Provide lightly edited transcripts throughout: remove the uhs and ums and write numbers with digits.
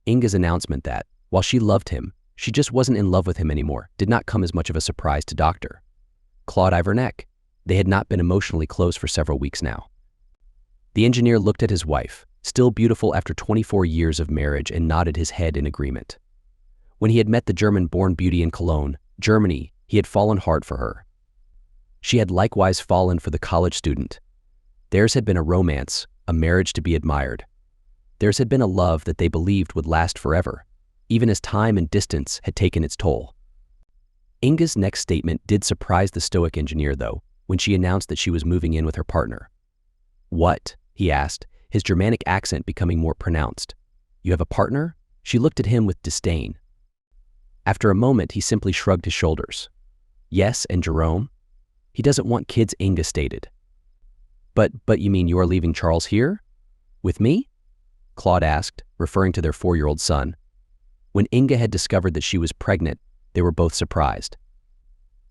Inga's announcement that, while she loved him, she just wasn't in love with him anymore did not come as much of a surprise to Dr. Claude Ivernek. They had not been emotionally close for several weeks now. The engineer looked at his wife, still beautiful after 24 years of marriage, and nodded his head in agreement. When he had met the German-born beauty in Cologne, Germany, he had fallen hard for her. She had likewise fallen for the college student. Theirs had been a romance, a marriage to be admired. Theirs had been a love that they believed would last forever, even as time and distance had taken its toll. Inga's next statement did surprise the stoic engineer, though, when she announced that she was moving in with her partner. "What?" he asked, his Germanic accent becoming more pronounced. "You have a partner?" She looked at him with disdain. After a moment, he simply shrugged his shoulders. "Yes, and Jerome? He doesn't want kids," Inga stated. But you mean you are leaving Charles here? With me?" Claude asked, referring to their 4-year-old son. When Inga had discovered that she was pregnant, they were both surprised.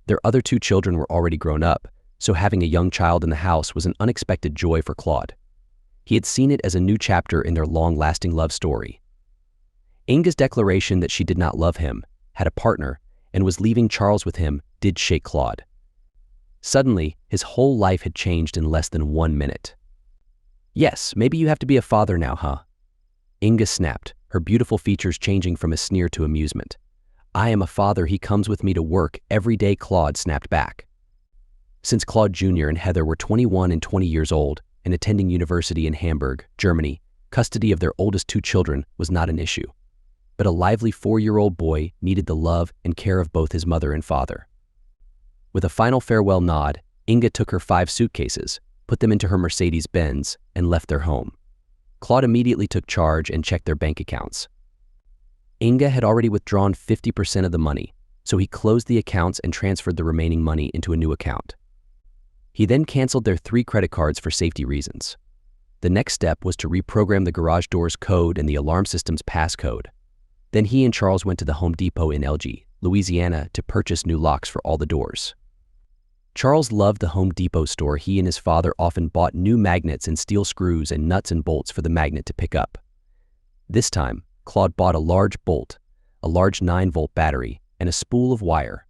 Their other 2 children were already grown up, so having a young child in the house was an unexpected joy for Claude. He had seen it as a new chapter in their long-lasting love story. Inga's declaration that she did not love him, had a partner, and was leaving Charles with him did shake Claude. Suddenly, his whole life had changed in less than 1 minute. "Yes, maybe you have to be a father now, huh?" Inga snapped, her beautiful features changing from a sneer to amusement. "I am a father. He comes with me to work every day," Claude snapped back. Since Claude Jr. and Heather were 21 and 20 years old and attending university in Hamburg, Germany, custody of their oldest 2 children was not an issue. But a lively 4-year-old boy needed the love and care of both his mother and father. With a final farewell nod, Inga took her 5 suitcases, put them into her Mercedes-Benz, and left their home. Claude immediately took charge and checked their bank accounts. Inga had already withdrawn 50% of the money, so he closed the accounts and transferred the remaining money into a new account. He then canceled their 3 credit cards for safety reasons. The next step was to reprogram the garage door's code and the alarm system's passcode. Then he and Charles went to the Home Depot in Elgin, Louisiana, to purchase new locks for all the doors. Charles loved the Home Depot store. He and his father often bought new magnets and steel screws and nuts and bolts for the magnet to pick up. This time, Claude bought a large bolt, a large 9-volt battery, and a spool of wire.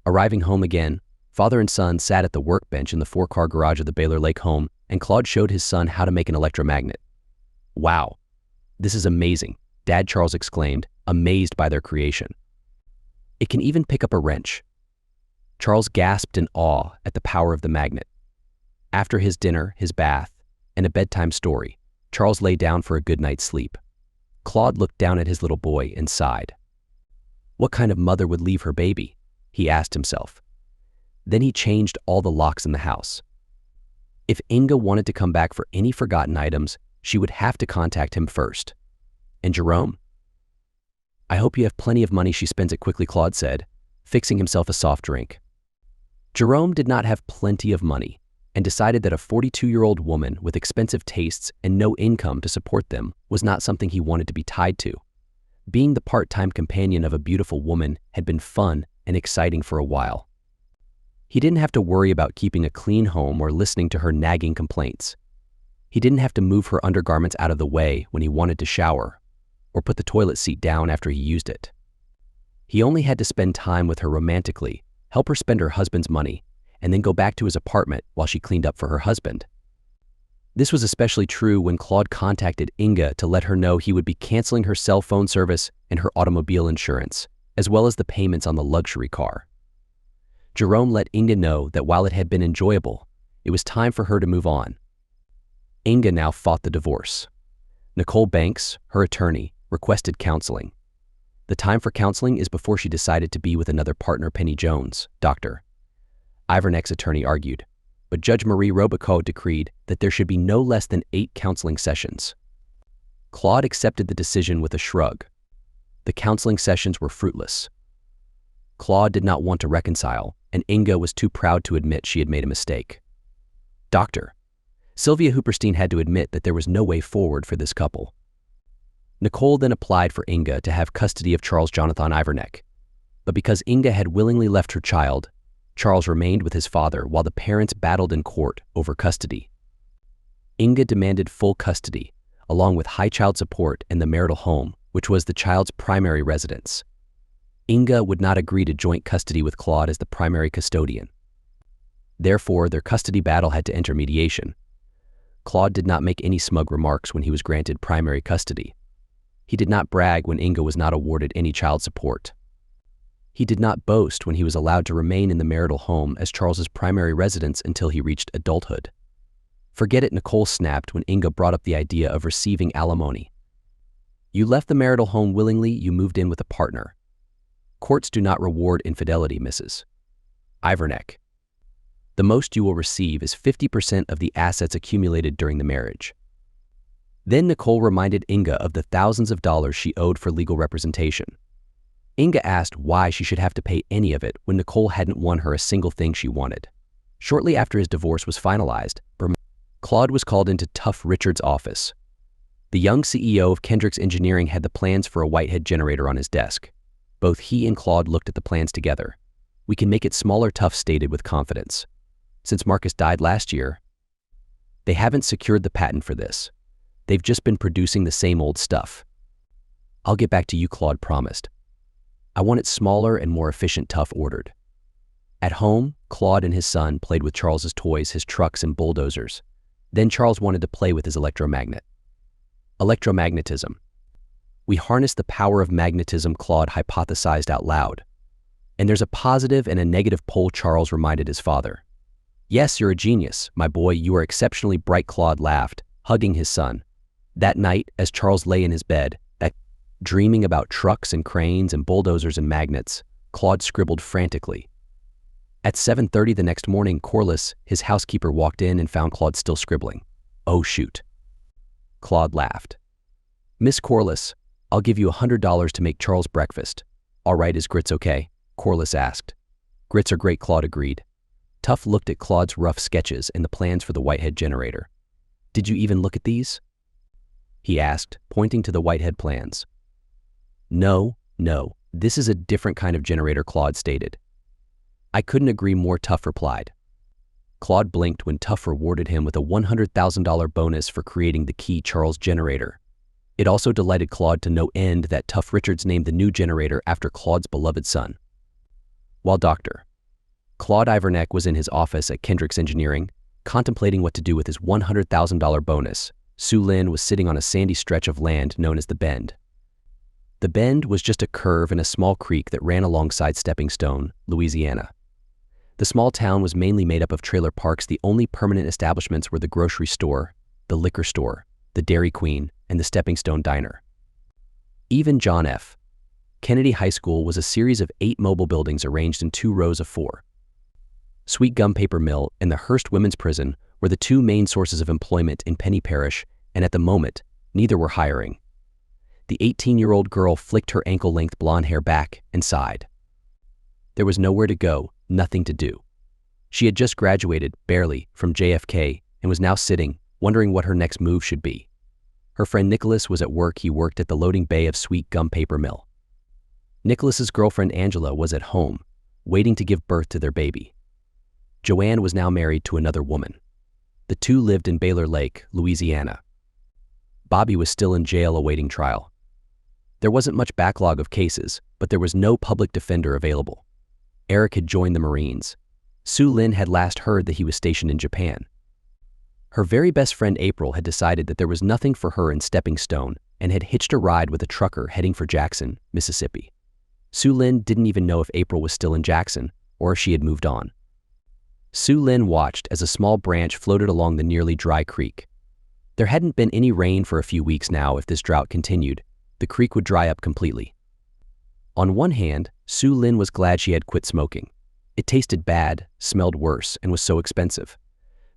Arriving home again, father and son sat at the workbench in the 4-car garage of the Baylor Lake home, and Claude showed his son how to make an electromagnet. "Wow, this is amazing," Dad Charles exclaimed, amazed by their creation. "It can even pick up a wrench." Charles gasped in awe at the power of the magnet. After his dinner, his bath, and a bedtime story, Charles lay down for a good night's sleep. Claude looked down at his little boy and sighed. What kind of mother would leave her baby? He asked himself. Then he changed all the locks in the house. If Inga wanted to come back for any forgotten items, she would have to contact him first. And Jerome? "I hope you have plenty of money," she spends it quickly, Claude said, fixing himself a soft drink. Jerome did not have plenty of money and decided that a 42-year-old woman with expensive tastes and no income to support them was not something he wanted to be tied to. Being the part-time companion of a beautiful woman had been fun and exciting for a while. He didn't have to worry about keeping a clean home or listening to her nagging complaints. He didn't have to move her undergarments out of the way when he wanted to shower or put the toilet seat down after he used it. He only had to spend time with her romantically, help her spend her husband's money, and then go back to his apartment while she cleaned up for her husband. This was especially true when Claude contacted Inga to let her know he would be canceling her cell phone service and her automobile insurance, as well as the payments on the luxury car. Jerome let Inga know that while it had been enjoyable, it was time for her to move on. Inga now fought the divorce. Nicole Banks, her attorney, requested counseling. The time for counseling is before she decided to be with another partner, Penny Jones, Dr. Ivernek's attorney argued, but Judge Marie Robichaud decreed that there should be no less than 8 counseling sessions. Claude accepted the decision with a shrug. The counseling sessions were fruitless. Claude did not want to reconcile, and Inga was too proud to admit she had made a mistake. Dr. Sylvia Hooperstein had to admit that there was no way forward for this couple. Nicole then applied for Inga to have custody of Charles Jonathan Ivernek, but because Inga had willingly left her child, Charles remained with his father while the parents battled in court over custody. Inga demanded full custody, along with high child support and the marital home, which was the child's primary residence. Inga would not agree to joint custody with Claude as the primary custodian. Therefore, their custody battle had to enter mediation. Claude did not make any smug remarks when he was granted primary custody. He did not brag when Inga was not awarded any child support. He did not boast when he was allowed to remain in the marital home as Charles's primary residence until he reached adulthood. Forget it, Nicole snapped when Inga brought up the idea of receiving alimony. You left the marital home willingly, you moved in with a partner. Courts do not reward infidelity, Mrs. Iverneck. The most you will receive is 50% of the assets accumulated during the marriage. Then Nicole reminded Inga of the thousands of dollars she owed for legal representation. Inga asked why she should have to pay any of it when Nicole hadn't won her a single thing she wanted. Shortly after his divorce was finalized, Claude was called into Tough Richard's office. The young CEO of Kendrick's Engineering had the plans for a Whitehead generator on his desk. Both he and Claude looked at the plans together. We can make it smaller, Tough stated with confidence. Since Marcus died last year, they haven't secured the patent for this. They've just been producing the same old stuff. I'll get back to you, Claude promised. I want it smaller and more efficient, Tough ordered. At home, Claude and his son played with Charles's toys, his trucks and bulldozers. Then Charles wanted to play with his electromagnet. Electromagnetism. We harness the power of magnetism, Claude hypothesized out loud. And there's a positive and a negative pole, Charles reminded his father. Yes, you're a genius, my boy, you are exceptionally bright, Claude laughed, hugging his son. That night, as Charles lay in his bed, dreaming about trucks and cranes and bulldozers and magnets, Claude scribbled frantically. At 7:30 the next morning, Corliss, his housekeeper, walked in and found Claude still scribbling. Oh, shoot. Claude laughed. Miss Corliss, I'll give you $100 to make Charles breakfast. All right, is grits okay? Corliss asked. Grits are great, Claude agreed. Tough looked at Claude's rough sketches and the plans for the Whitehead generator. Did you even look at these? He asked, pointing to the Whitehead plans. No, this is a different kind of generator, Claude stated. I couldn't agree more, Tough replied. Claude blinked when Tough rewarded him with a $100,000 bonus for creating the key Charles generator. It also delighted Claude to no end that Tough Richards named the new generator after Claude's beloved son. While Dr. Claude Iverneck was in his office at Kendrick's Engineering, contemplating what to do with his $100,000 bonus, Sue Lin was sitting on a sandy stretch of land known as the Bend. The Bend was just a curve in a small creek that ran alongside Stepping Stone, Louisiana. The small town was mainly made up of trailer parks. The only permanent establishments were the grocery store, the liquor store, the Dairy Queen, and the Stepping Stone Diner. Even John F. Kennedy High School was a series of 8 mobile buildings arranged in 2 rows of 4. Sweet Gum Paper Mill and the Hearst Women's Prison were the 2 main sources of employment in Penny Parish, and at the moment, neither were hiring. The 18-year-old girl flicked her ankle-length blonde hair back and sighed. There was nowhere to go, nothing to do. She had just graduated, barely, from JFK and was now sitting, wondering what her next move should be. Her friend Nicholas was at work. He worked at the loading bay of Sweet Gum Paper Mill. Nicholas's girlfriend Angela was at home, waiting to give birth to their baby. Joanne was now married to another woman. The 2 lived in Baylor Lake, Louisiana. Bobby was still in jail awaiting trial. There wasn't much backlog of cases, but there was no public defender available. Eric had joined the Marines. Sue Lin had last heard that he was stationed in Japan. Her very best friend April had decided that there was nothing for her in Stepping Stone and had hitched a ride with a trucker heading for Jackson, Mississippi. Sue Lin didn't even know if April was still in Jackson or if she had moved on. Sue Lin watched as a small branch floated along the nearly dry creek. There hadn't been any rain for a few weeks now. If this drought continued, the creek would dry up completely. On one hand, Sue Lin was glad she had quit smoking. It tasted bad, smelled worse, and was so expensive.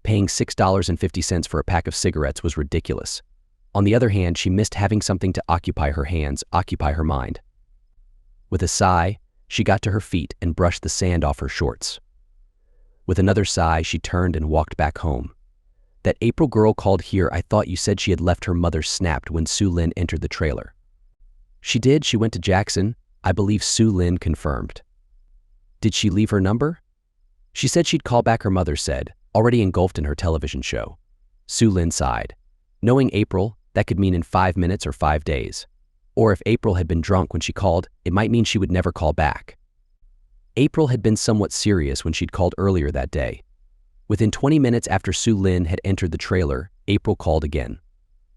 Paying $6.50 for a pack of cigarettes was ridiculous. On the other hand, she missed having something to occupy her hands, occupy her mind. With a sigh, she got to her feet and brushed the sand off her shorts. With another sigh, she turned and walked back home. That April girl called here. I thought you said she had left her mother, snapped when Sue Lin entered the trailer. She did. She went to Jackson, I believe, Sue Lin confirmed. Did she leave her number? She said she'd call back, her mother said, already engulfed in her television show. Sue Lin sighed. Knowing April, That could mean in 5 minutes or 5 days. Or if April had been drunk when she called, it might mean she would never call back. April had been somewhat serious when she'd called earlier that day. Within 20 minutes after Su Lin had entered the trailer, April called again.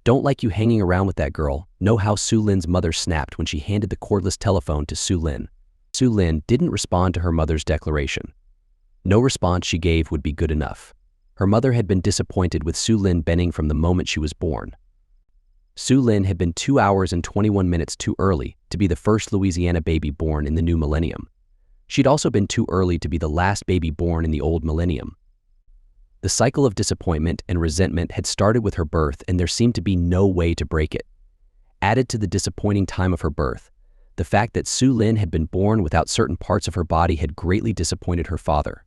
"Don't like you hanging around with that girl." Know how Su Lin's mother snapped when she handed the cordless telephone to Su Lin. Su Lin didn't respond to her mother's declaration. No response she gave would be good enough. Her mother had been disappointed with Su Lin bending from the moment she was born. Su Lin had been 2 hours and 21 minutes too early to be the first Louisiana baby born in the new millennium. She'd also been too early to be the last baby born in the old millennium. The cycle of disappointment and resentment had started with her birth, and there seemed to be no way to break it. Added to the disappointing time of her birth, the fact that Su Lin had been born without certain parts of her body had greatly disappointed her father.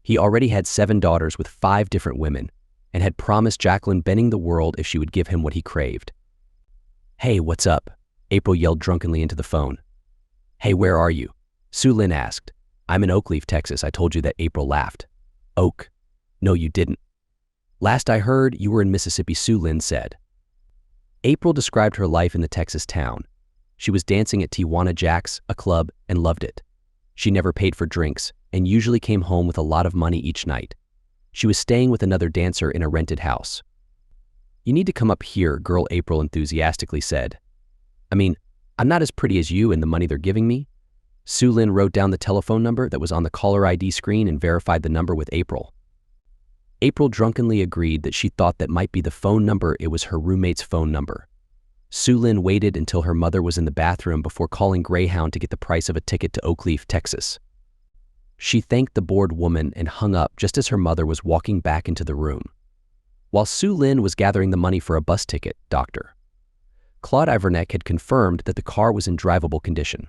He already had 7 daughters with 5 different women, and had promised Jacqueline Benning the world if she would give him what he craved. "Hey, what's up?" April yelled drunkenly into the phone. "Hey, where are you?" Su Lin asked. "I'm in Oakleaf, Texas. I told you that." April laughed. "Oak? No, you didn't." "Last I heard, you were in Mississippi," Su Lin said. April described her life in the Texas town. She was dancing at Tijuana Jack's, a club, and loved it. She never paid for drinks, and usually came home with a lot of money each night. She was staying with another dancer in a rented house. "You need to come up here," girl April enthusiastically said. "I mean, I'm not as pretty as you and the money they're giving me." Su Lin wrote down the telephone number that was on the caller ID screen and verified the number with April. April drunkenly agreed that she thought that might be the phone number. It was her roommate's phone number. Su Lin waited until her mother was in the bathroom before calling Greyhound to get the price of a ticket to Oakleaf, Texas. She thanked the bored woman and hung up just as her mother was walking back into the room. While Su Lin was gathering the money for a bus ticket, Dr. Claude Ivernek had confirmed that the car was in drivable condition.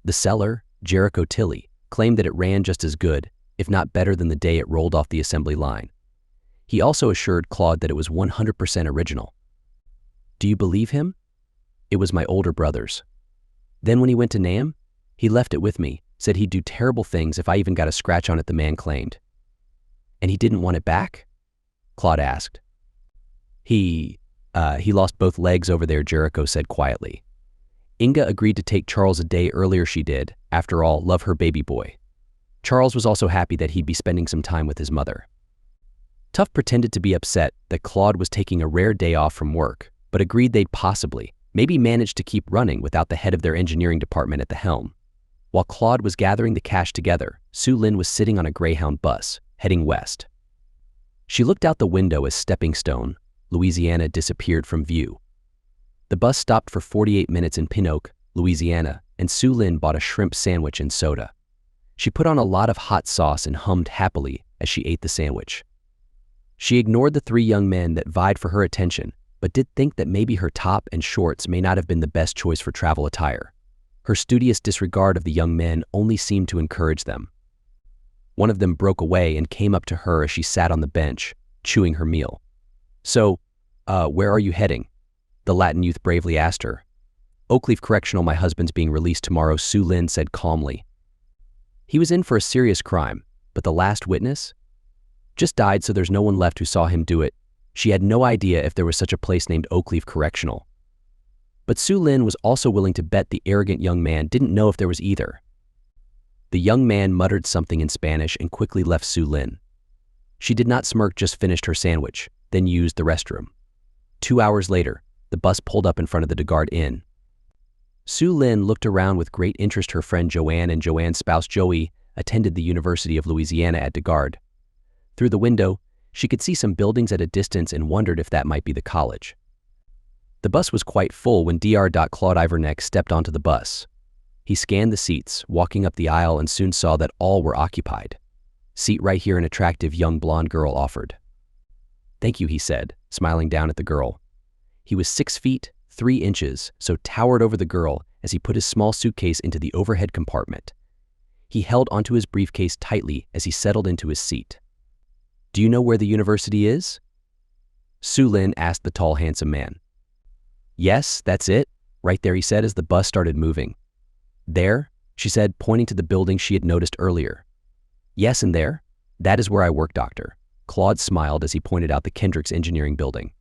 The seller, Jericho Tilley, claimed that it ran just as good, if not better than the day it rolled off the assembly line. He also assured Claude that it was 100% original. "Do you believe him?" "It was my older brother's." "Then when he went to Nam, he left it with me, said he'd do terrible things if I even got a scratch on it," the man claimed. "And he didn't want it back?" Claude asked. He lost both legs over there," Jericho said quietly. "Inga agreed to take Charles a day earlier. She did, after all, love her baby boy." Charles was also happy that he'd be spending some time with his mother. Tuff pretended to be upset that Claude was taking a rare day off from work, but agreed they'd possibly, maybe manage to keep running without the head of their engineering department at the helm. While Claude was gathering the cash together, Su Lin was sitting on a Greyhound bus, heading west. She looked out the window as Stepping Stone, Louisiana, disappeared from view. The bus stopped for 48 minutes in Pinoak, Louisiana, and Su Lin bought a shrimp sandwich and soda. She put on a lot of hot sauce and hummed happily as she ate the sandwich. She ignored the 3 young men that vied for her attention, but did think that maybe her top and shorts may not have been the best choice for travel attire. Her studious disregard of the young men only seemed to encourage them. One of them broke away and came up to her as she sat on the bench, chewing her meal. "So, where are you heading?" the Latin youth bravely asked her. "Oakleaf Correctional. My husband's being released tomorrow," Su Lin said calmly. "He was in for a serious crime, but the last witness just died, so there's no one left who saw him do it." She had no idea if there was such a place named Oakleaf Correctional. But Su Lin was also willing to bet the arrogant young man didn't know if there was either. The young man muttered something in Spanish and quickly left Su Lin. She did not smirk, just finished her sandwich, then used the restroom. 2 hours later, the bus pulled up in front of the DeGard Inn. Su Lin looked around with great interest. Her friend Joanne and Joanne's spouse Joey attended the University of Louisiana at DeGard. Through the window, she could see some buildings at a distance and wondered if that might be the college. The bus was quite full when Dr. Claude Ivernek stepped onto the bus. He scanned the seats, walking up the aisle, and soon saw that all were occupied. "Seat right here," an attractive young blonde girl offered. "Thank you," he said, smiling down at the girl. He was 6 feet, 3 inches, so towered over the girl as he put his small suitcase into the overhead compartment. He held onto his briefcase tightly as he settled into his seat. "Do you know where the university is?" Su Lin asked the tall, handsome man. "Yes, that's it, right there," he said as the bus started moving. "There," she said, pointing to the building she had noticed earlier. "Yes, and there? That is where I work, Doctor." Claude smiled as he pointed out the Kendricks Engineering Building.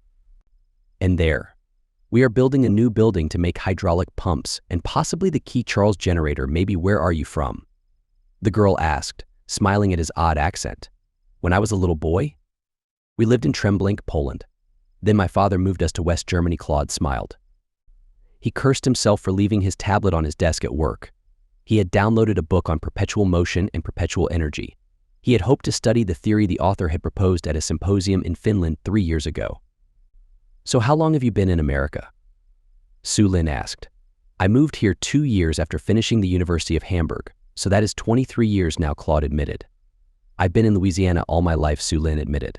And there. We are building a new building to make hydraulic pumps and possibly the key Charles generator. Maybe where are you from? The girl asked, smiling at his odd accent. When I was a little boy? We lived in Tremblink, Poland. Then my father moved us to West Germany. Claude smiled. He cursed himself for leaving his tablet on his desk at work. He had downloaded a book on perpetual motion and perpetual energy. He had hoped to study the theory the author had proposed at a symposium in Finland 3 years ago. So how long have you been in America? Su Lin asked. I moved here 2 years after finishing the University of Hamburg, so that is 23 years now, Claude admitted. I've been in Louisiana all my life, Su Lin admitted.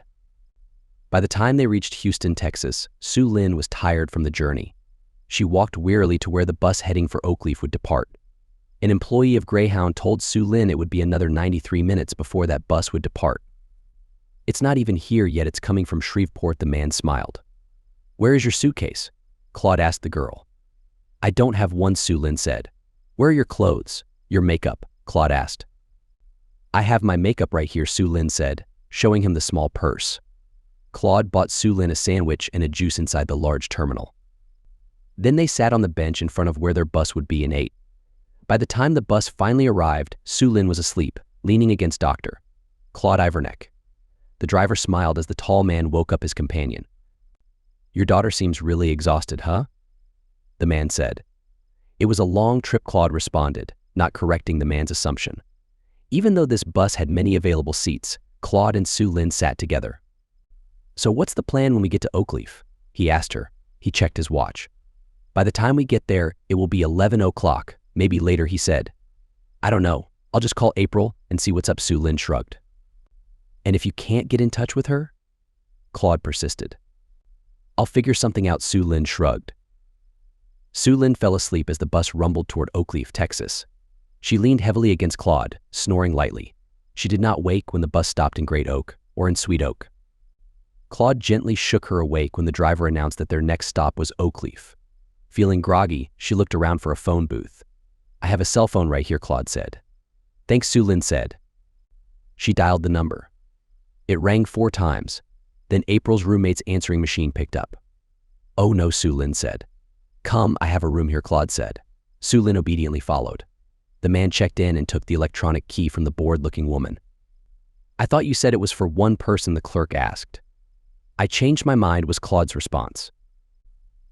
By the time they reached Houston, Texas, Su Lin was tired from the journey. She walked wearily to where the bus heading for Oakleaf would depart. An employee of Greyhound told Su Lin it would be another 93 minutes before that bus would depart. It's not even here yet, it's coming from Shreveport, the man smiled. Where is your suitcase? Claude asked the girl. I don't have one, Su Lin said. Where are your clothes? Your makeup? Claude asked. I have my makeup right here, Su Lin said, showing him the small purse. Claude bought Su Lin a sandwich and a juice inside the large terminal. Then they sat on the bench in front of where their bus would be and ate. By the time the bus finally arrived, Su Lin was asleep, leaning against Dr. Claude Ivernek. The driver smiled as the tall man woke up his companion. Your daughter seems really exhausted, huh? The man said. It was a long trip, Claude responded, not correcting the man's assumption. Even though this bus had many available seats, Claude and Su Lin sat together. So what's the plan when we get to Oakleaf? He asked her. He checked his watch. By the time we get there, it will be 11 o'clock. Maybe later, he said. I don't know. I'll just call April and see what's up, Su Lin shrugged. And if you can't get in touch with her? Claude persisted. I'll figure something out, Su Lin shrugged. Su Lin fell asleep as the bus rumbled toward Oakleaf, Texas. She leaned heavily against Claude, snoring lightly. She did not wake when the bus stopped in Great Oak or in Sweet Oak. Claude gently shook her awake when the driver announced that their next stop was Oakleaf. Feeling groggy, she looked around for a phone booth. I have a cell phone right here, Claude said. Thanks, Su Lin said. She dialed the number. It rang 4 times. Then April's roommate's answering machine picked up. Oh no, Su Lin said. Come, I have a room here, Claude said. Su Lin obediently followed. The man checked in and took the electronic key from the bored-looking woman. I thought you said it was for one person, the clerk asked. I changed my mind, was Claude's response.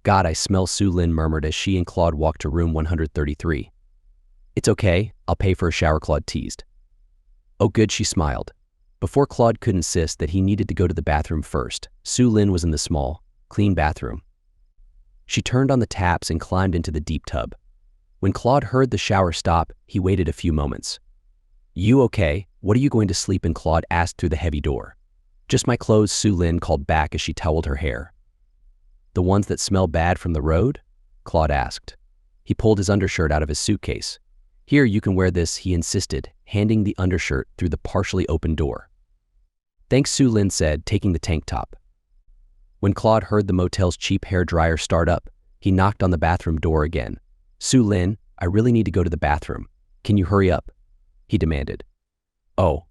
God, I smell, Su Lin murmured as she and Claude walked to room 133. It's okay, I'll pay for a shower, Claude teased. Oh good, she smiled. Before Claude could insist that he needed to go to the bathroom first, Su Lin was in the small, clean bathroom. She turned on the taps and climbed into the deep tub. When Claude heard the shower stop, he waited a few moments. You okay? What are you going to sleep in? Claude asked through the heavy door. Just my clothes, Su Lin called back as she toweled her hair. The ones that smell bad from the road? Claude asked. He pulled his undershirt out of his suitcase. Here, you can wear this, he insisted, handing the undershirt through the partially open door. Thanks, Su Lin said, taking the tank top. When Claude heard the motel's cheap hair dryer start up, he knocked on the bathroom door again. Su Lin, I really need to go to the bathroom. Can you hurry up? He demanded. Oh,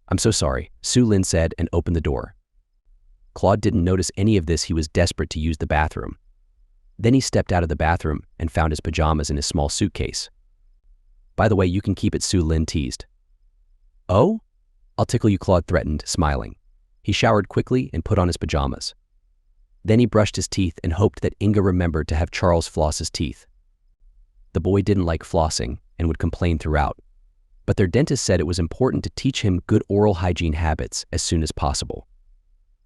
I'm so sorry, Su Lin said and opened the door. Claude didn't notice any of this. He was desperate to use the bathroom. Then he stepped out of the bathroom and found his pajamas in his small suitcase. By the way, you can keep it, Su Lin teased. Oh? I'll tickle you, Claude threatened, smiling. He showered quickly and put on his pajamas. Then he brushed his teeth and hoped that Inga remembered to have Charles floss his teeth. The boy didn't like flossing and would complain throughout, but their dentist said it was important to teach him good oral hygiene habits as soon as possible.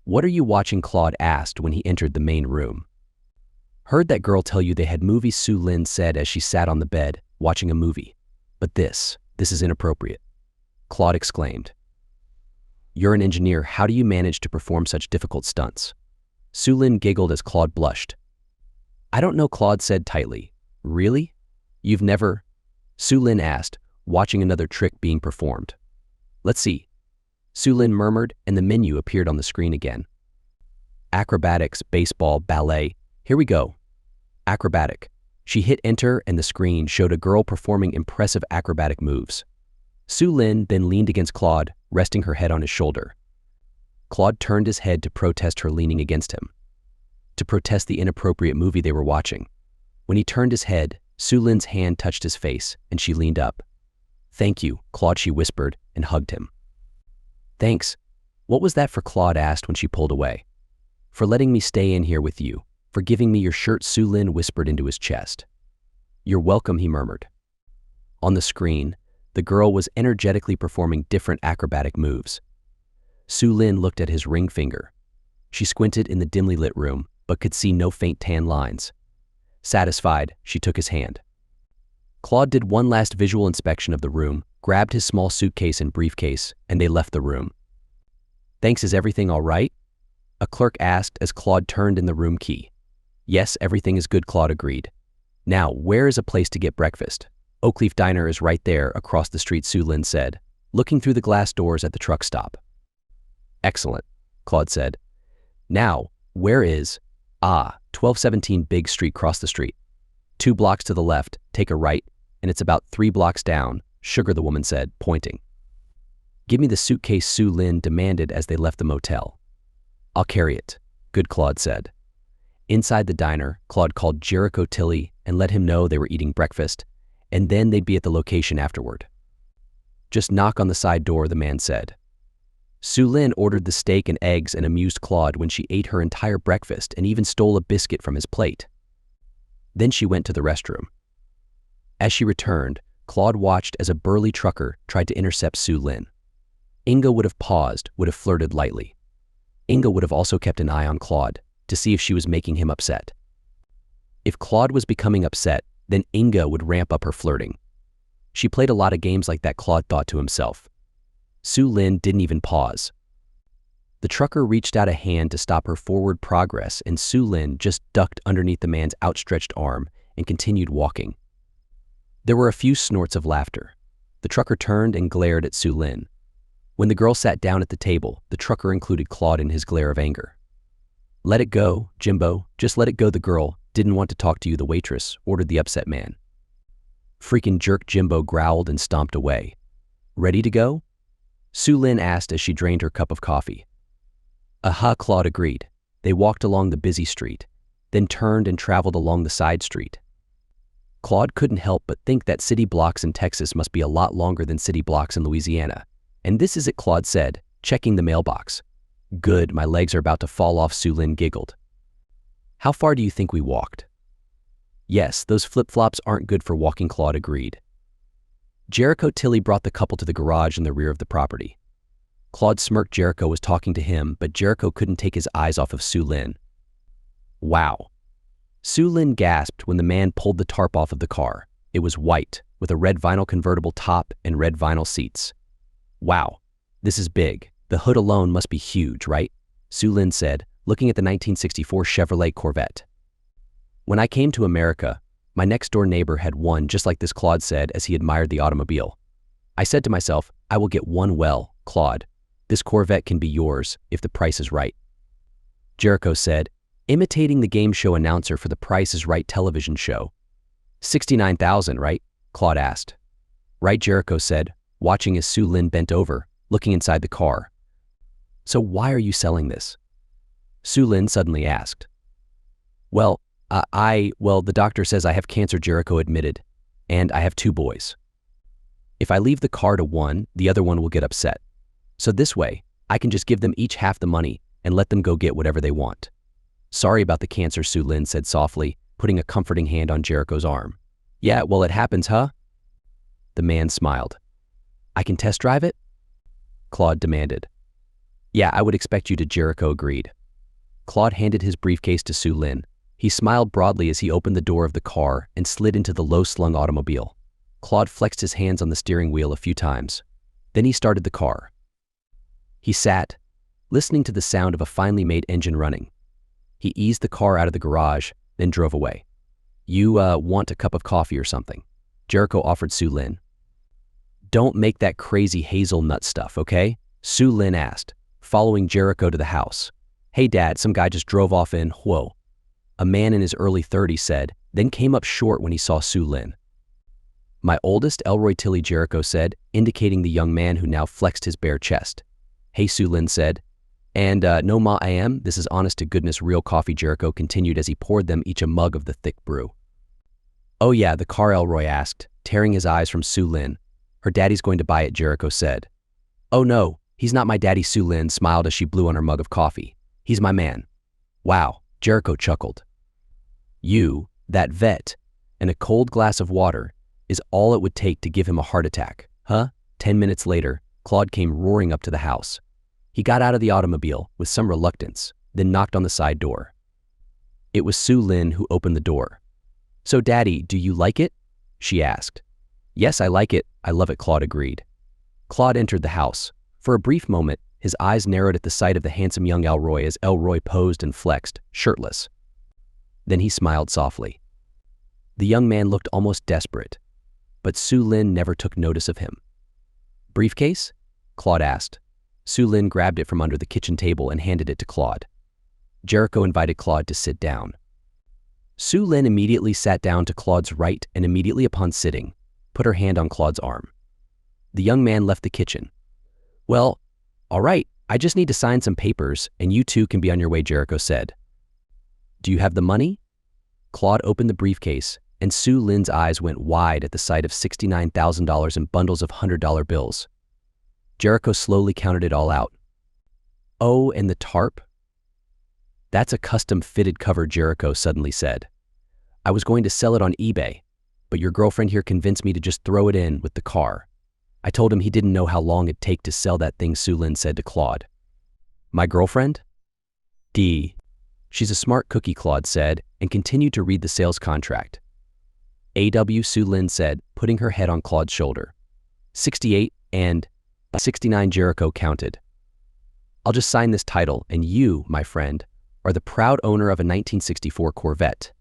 What are you watching? Claude asked when he entered the main room. Heard that girl tell you they had movies, Su Lin said as she sat on the bed, watching a movie. But this is inappropriate, Claude exclaimed. You're an engineer, how do you manage to perform such difficult stunts? Su Lin giggled as Claude blushed. I don't know, Claude said tightly. Really? You've never? Su Lin asked, watching another trick being performed. Let's see. Su Lin murmured, and the menu appeared on the screen again. Acrobatics, baseball, ballet. Here we go. Acrobatic. She hit enter and the screen showed a girl performing impressive acrobatic moves. Su Lin then leaned against Claude, resting her head on his shoulder. Claude turned his head to protest her leaning against him. to protest the inappropriate movie they were watching. When he turned his head, Su Lin's hand touched his face, and she leaned up. "Thank you, Claude," she whispered, and hugged him. "Thanks. What was that for?" Claude asked when she pulled away. "For letting me stay in here with you. For giving me your shirt," Su Lin whispered into his chest. "You're welcome," he murmured. On the screen, the girl was energetically performing different acrobatic moves. Su Lin looked at his ring finger. She squinted in the dimly lit room, but could see no faint tan lines. Satisfied, she took his hand. Claude did one last visual inspection of the room, grabbed his small suitcase and briefcase, and they left the room. "Thanks, is everything all right?" a clerk asked as Claude turned in the room key. "Yes, everything is good," Claude agreed. "Now, where is a place to get breakfast?" "Oakleaf Diner is right there, across the street," Su Lin said, looking through the glass doors at the truck stop. "Excellent," Claude said. "Now, where is—" 1217 Big Street, cross the street. 2 blocks to the left, take a right, and it's about 3 blocks down, sugar," the woman said, pointing. "Give me the suitcase," Su Lin demanded as they left the motel. "I'll carry it," good, Claude said. Inside the diner, Claude called Jericho Tilly and let him know they were eating breakfast, and then they'd be at the location afterward. "Just knock on the side door," the man said. Su Lin ordered the steak and eggs and amused Claude when she ate her entire breakfast and even stole a biscuit from his plate. Then she went to the restroom. As she returned, Claude watched as a burly trucker tried to intercept Su Lin. Inga would have paused, would have flirted lightly. Inga would have also kept an eye on Claude to see if she was making him upset. If Claude was becoming upset, then Inga would ramp up her flirting. She played a lot of games like that, Claude thought to himself. Su Lin didn't even pause. The trucker reached out a hand to stop her forward progress, and Su Lin just ducked underneath the man's outstretched arm and continued walking. There were a few snorts of laughter. The trucker turned and glared at Su Lin. When the girl sat down at the table, the trucker included Claude in his glare of anger. "Let it go, Jimbo, just let it go." "The girl didn't want to talk to you," the waitress ordered the upset man. "Freaking jerk," Jimbo growled and stomped away. "Ready to go?" Su Lin asked as she drained her cup of coffee. "Aha," Claude agreed. They walked along the busy street, then turned and traveled along the side street. Claude couldn't help but think that city blocks in Texas must be a lot longer than city blocks in Louisiana. "And this is it," Claude said, checking the mailbox. "Good, my legs are about to fall off," Su Lin giggled. "How far do you think we walked?" "Yes, those flip-flops aren't good for walking," Claude agreed. Jericho Tilly brought the couple to the garage in the rear of the property. Claude smirked. Jericho was talking to him, but Jericho couldn't take his eyes off of Su Lin. "Wow." Su Lin gasped when the man pulled the tarp off of the car. It was white, with a red vinyl convertible top and red vinyl seats. "Wow, this is big. The hood alone must be huge, right?" Su Lin said, looking at the 1964 Chevrolet Corvette. "When I came to America, my next-door neighbor had one just like this," Claude said as he admired the automobile. "I said to myself, I will get one. Well, Claude, this Corvette can be yours if the price is right." Jericho said, imitating the game show announcer for the Price is Right television show. 69,000, right? Claude asked. Right, Jericho said, watching as Su Lin bent over, looking inside the car. "So why are you selling this?" Su Lin suddenly asked. Well, the doctor says I have cancer," Jericho admitted, "and I have 2 boys. If I leave the car to one, the other one will get upset. So this way, I can just give them each half the money and let them go get whatever they want." "Sorry about the cancer," Su Lin said softly, putting a comforting hand on Jericho's arm. "Yeah, well, it happens, huh?" The man smiled. "I can test drive it?" Claude demanded. "Yeah, I would expect you to," Jericho agreed. Claude handed his briefcase to Su Lin. He smiled broadly as he opened the door of the car and slid into the low-slung automobile. Claude flexed his hands on the steering wheel a few times. Then he started the car. He sat, listening to the sound of a finely made engine running. He eased the car out of the garage, then drove away. "You, want a cup of coffee or something?" Jericho offered Su Lin. "Don't make that crazy hazelnut stuff, okay?" Su Lin asked, following Jericho to the house. "Hey, Dad, some guy just drove off in, whoa." A man in his early 30s said, then came up short when he saw Su Lin. "My oldest, Elroy Tilly," Jericho said, indicating the young man who now flexed his bare chest. "Hey," Su Lin said. And no ma I am, this is honest to goodness real coffee, Jericho continued as he poured them each a mug of the thick brew. Oh yeah, the car, Elroy asked, tearing his eyes from Su Lin. Her daddy's going to buy it, Jericho said. Oh no, he's not my daddy, Su Lin smiled as she blew on her mug of coffee. He's my man. Wow, Jericho chuckled. You, that vet, and a cold glass of water is all it would take to give him a heart attack, huh? 10 minutes later, Claude came roaring up to the house. He got out of the automobile with some reluctance, then knocked on the side door. It was Su Lin who opened the door. So, Daddy, do you like it? She asked. Yes, I like it. I love it, Claude agreed. Claude entered the house. For a brief moment, his eyes narrowed at the sight of the handsome young Elroy as Elroy posed and flexed, shirtless. Then he smiled softly. The young man looked almost desperate, but Su Lin never took notice of him. Briefcase? Claude asked. Su Lin grabbed it from under the kitchen table and handed it to Claude. Jericho invited Claude to sit down. Su Lin immediately sat down to Claude's right and immediately upon sitting, put her hand on Claude's arm. The young man left the kitchen. Well, all right, I just need to sign some papers and you two can be on your way, Jericho said. Do you have the money? Claude opened the briefcase and Su Lin's eyes went wide at the sight of $69,000 in bundles of $100 bills. Jericho slowly counted it all out. Oh, and the tarp? That's a custom-fitted cover, Jericho suddenly said. I was going to sell it on eBay, but your girlfriend here convinced me to just throw it in with the car. I told him he didn't know how long it'd take to sell that thing, Su Lin said to Claude. My girlfriend? She's a smart cookie, Claude said, and continued to read the sales contract. AW, Su Lin said, putting her head on Claude's shoulder. 68 and 69, Jericho counted. I'll just sign this title, and you, my friend, are the proud owner of a 1964 Corvette.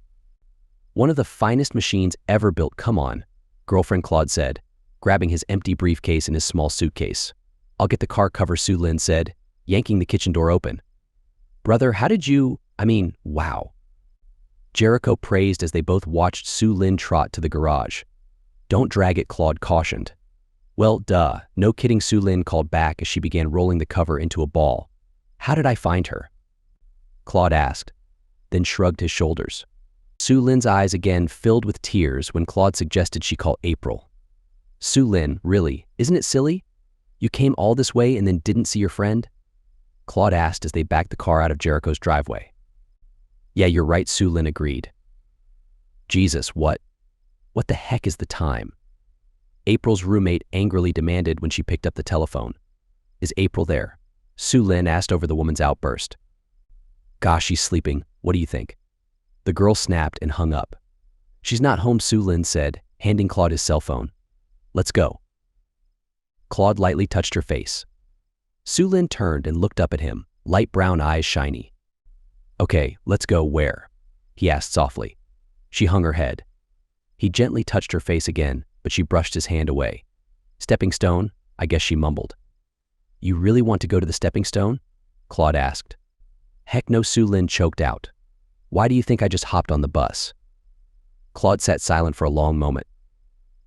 One of the finest machines ever built, come on, girlfriend, Claude said, grabbing his empty briefcase and his small suitcase. I'll get the car cover, Su Lin said, yanking the kitchen door open. Brother, how did you, wow. Jericho praised as they both watched Su Lin trot to the garage. Don't drag it, Claude cautioned. Well, duh, no kidding, Su Lin called back as she began rolling the cover into a ball. How did I find her? Claude asked, then shrugged his shoulders. Su Lin's eyes again filled with tears when Claude suggested she call April. Su Lin, really, isn't it silly? You came all this way and then didn't see your friend? Claude asked as they backed the car out of Jericho's driveway. Yeah, you're right, Su Lin agreed. Jesus, what the heck is the time? April's roommate angrily demanded when she picked up the telephone. Is April there? Su Lin asked over the woman's outburst. Gosh, she's sleeping. What do you think? The girl snapped and hung up. She's not home, Su Lin said, handing Claude his cell phone. Let's go. Claude lightly touched her face. Su Lin turned and looked up at him, light brown eyes shiny. Okay, let's go where? He asked softly. She hung her head. He gently touched her face again, but she brushed his hand away. Stepping stone, I guess she mumbled. You really want to go to the stepping stone? Claude asked. Heck no, Su Lin choked out. Why do you think I just hopped on the bus? Claude sat silent for a long moment.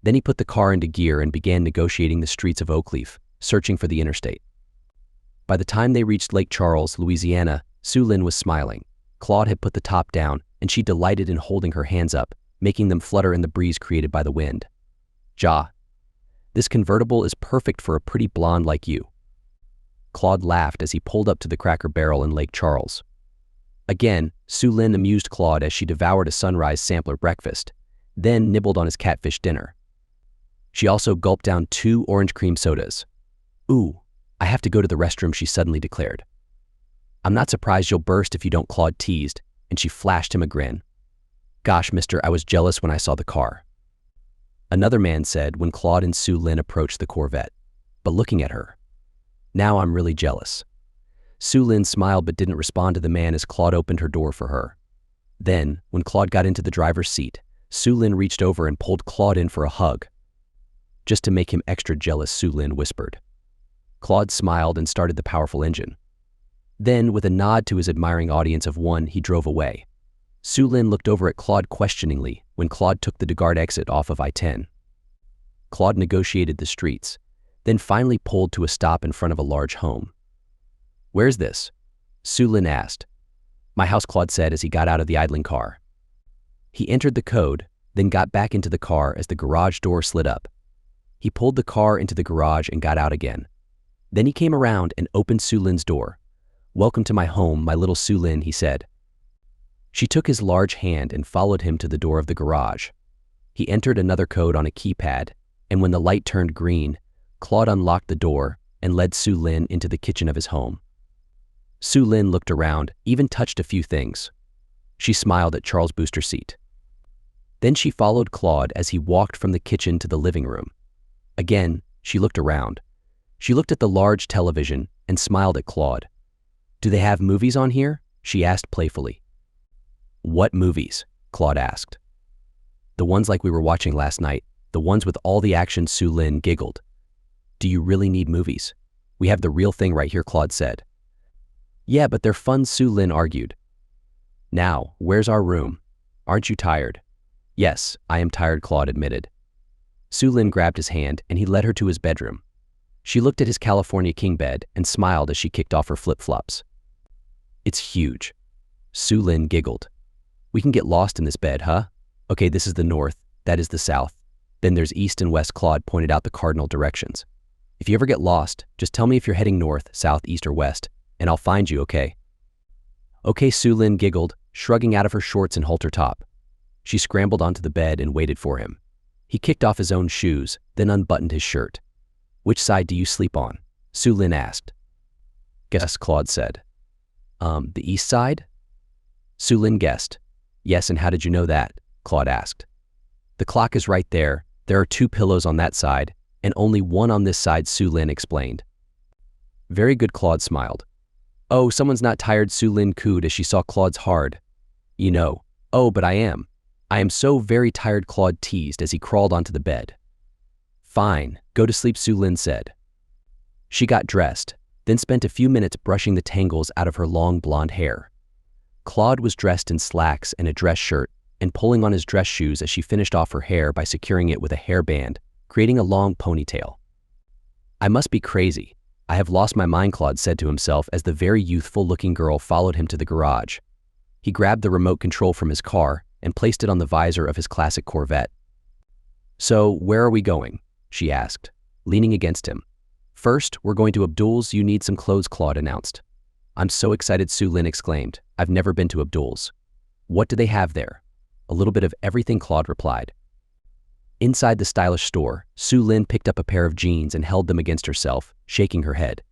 Then he put the car into gear and began negotiating the streets of Oakleaf, searching for the interstate. By the time they reached Lake Charles, Louisiana, Su Lin was smiling. Claude had put the top down, and she delighted in holding her hands up, making them flutter in the breeze created by the wind. Ja, this convertible is perfect for a pretty blonde like you. Claude laughed as he pulled up to the Cracker Barrel in Lake Charles. Again, Su Lin amused Claude as she devoured a sunrise sampler breakfast, then nibbled on his catfish dinner. She also gulped down 2 orange cream sodas. Ooh, I have to go to the restroom, she suddenly declared. I'm not surprised you'll burst if you don't, Claude teased, and she flashed him a grin. Gosh, mister, I was jealous when I saw the car. Another man said when Claude and Su Lin approached the Corvette, but looking at her. Now I'm really jealous. Su Lin smiled but didn't respond to the man as Claude opened her door for her. Then, when Claude got into the driver's seat, Su Lin reached over and pulled Claude in for a hug. Just to make him extra jealous, Su Lin whispered. Claude smiled and started the powerful engine. Then, with a nod to his admiring audience of one, he drove away. Su Lin looked over at Claude questioningly when Claude took the DeGard exit off of I-10. Claude negotiated the streets, then finally pulled to a stop in front of a large home. Where's this? Su Lin asked. My house, Claude said as he got out of the idling car. He entered the code, then got back into the car as the garage door slid up. He pulled the car into the garage and got out again. Then he came around and opened Su Lin's door. Welcome to my home, my little Su Lin, he said. She took his large hand and followed him to the door of the garage. He entered another code on a keypad, and when the light turned green, Claude unlocked the door and led Su Lin into the kitchen of his home. Su Lin looked around, even touched a few things. She smiled at Charles' booster seat. Then she followed Claude as he walked from the kitchen to the living room. Again, she looked around. She looked at the large television and smiled at Claude. Do they have movies on here? She asked playfully. What movies? Claude asked. The ones like we were watching last night, the ones with all the action. Su Lin giggled. Do you really need movies? We have the real thing right here, Claude said. Yeah, but they're fun, Su Lin argued. Now, where's our room? Aren't you tired? Yes, I am tired, Claude admitted. Su Lin grabbed his hand and he led her to his bedroom. She looked at his California king bed and smiled as she kicked off her flip-flops. It's huge. Su Lin giggled. We can get lost in this bed, huh? Okay, this is the north, that is the south. Then there's east and west. Claude pointed out the cardinal directions. If you ever get lost, just tell me if you're heading north, south, east, or west, and I'll find you, okay? Okay, Su Lin giggled, shrugging out of her shorts and halter top. She scrambled onto the bed and waited for him. He kicked off his own shoes, then unbuttoned his shirt. Which side do you sleep on? Su Lin asked. Guess, Claude said. The east side? Su Lin guessed. Yes, and how did you know that? Claude asked. The clock is right there. There are 2 pillows on that side, and only one on this side, Su Lin explained. Very good, Claude smiled. Oh, someone's not tired, Su Lin cooed as she saw Claude's hard. You know. Oh, but I am. I am so very tired, Claude teased as he crawled onto the bed. Fine, go to sleep, Su Lin said. She got dressed, then spent a few minutes brushing the tangles out of her long blonde hair. Claude was dressed in slacks and a dress shirt and pulling on his dress shoes as she finished off her hair by securing it with a hairband, creating a long ponytail. I must be crazy. I have lost my mind, Claude said to himself as the very youthful-looking girl followed him to the garage. He grabbed the remote control from his car and placed it on the visor of his classic Corvette. So, where are we going? She asked, leaning against him. First, we're going to Abdul's. You need some clothes, Claude announced. I'm so excited, Su Lin exclaimed. I've never been to Abdul's. What do they have there? A little bit of everything, Claude replied. Inside the stylish store, Su Lin picked up a pair of jeans and held them against herself, shaking her head.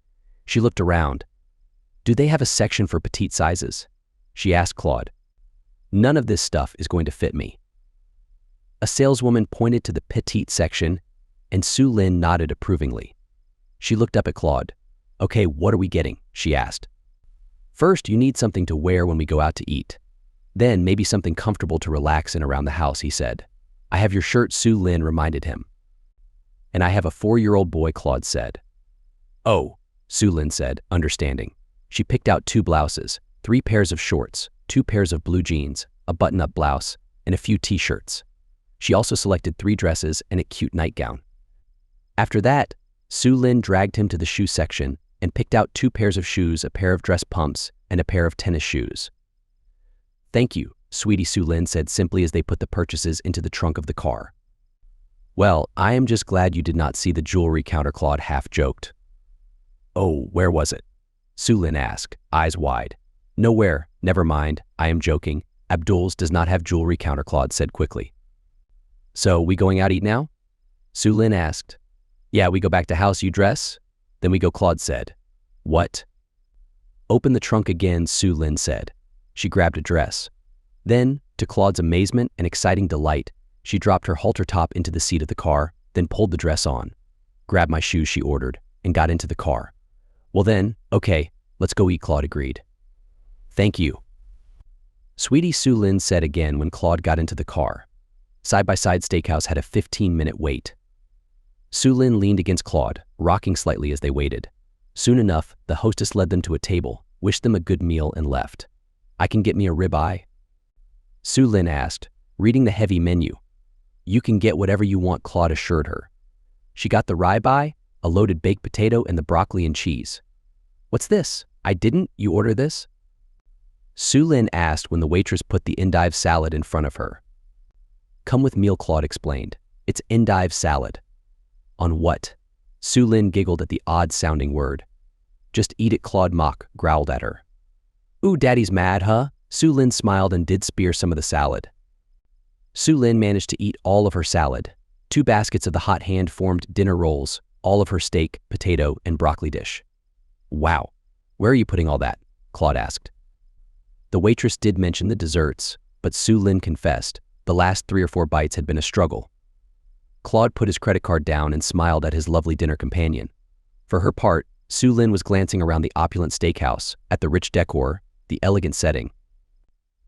She looked around. Do they have a section for petite sizes? She asked Claude. None of this stuff is going to fit me. A saleswoman pointed to the petite section, and Su Lin nodded approvingly. She looked up at Claude. Okay, what are we getting? She asked. First, you need something to wear when we go out to eat. Then, maybe something comfortable to relax in around the house, he said. I have your shirt, Su Lin reminded him. And I have a 4-year-old boy, Claude said. Oh, Su Lin said, understanding. She picked out 2 blouses, 3 pairs of shorts, 2 pairs of blue jeans, a button-up blouse, and a few t-shirts. She also selected 3 dresses and a cute nightgown. After that, Su Lin dragged him to the shoe section and picked out 2 pairs of shoes, a pair of dress pumps, and a pair of tennis shoes. Thank you, sweetie, Su Lin said simply as they put the purchases into the trunk of the car. Well, I am just glad you did not see the jewelry counter, Claude half joked. Oh, where was it? Su Lin asked, eyes wide. Nowhere, never mind, I am joking. Abdul's does not have jewelry counter, Claude said quickly. So, we going out eat now? Su Lin asked. Yeah, we go back to house, you dress? Then we go, Claude said. What? Open the trunk again, Su Lin said. She grabbed a dress. Then, to Claude's amazement and exciting delight, she dropped her halter top into the seat of the car, then pulled the dress on. Grab my shoes, she ordered, and got into the car. Well then, okay, let's go eat, Claude agreed. Thank you. Sweetie, Su Lin said again when Claude got into the car. Side-by-Side Steakhouse had a 15-minute wait. Su Lin leaned against Claude, rocking slightly as they waited. Soon enough, the hostess led them to a table, wished them a good meal, and left. I can get me a ribeye? Su Lin asked, reading the heavy menu. You can get whatever you want, Claude assured her. She got the ribeye, a loaded baked potato, and the broccoli and cheese. What's this? I didn't? You order this? Su Lin asked when the waitress put the endive salad in front of her. Come with meal, Claude explained. It's endive salad. On what? Su Lin giggled at the odd-sounding word. Just eat it, Claude growled at her. Ooh, Daddy's mad, huh? Su Lin smiled and did spear some of the salad. Su Lin managed to eat all of her salad. 2 baskets of the hot hand-formed dinner rolls, all of her steak, potato, and broccoli dish. Wow, where are you putting all that? Claude asked. The waitress did mention the desserts, but Su Lin confessed the last 3 or 4 bites had been a struggle. Claude put his credit card down and smiled at his lovely dinner companion. For her part, Su Lin was glancing around the opulent steakhouse, at the rich decor, the elegant setting.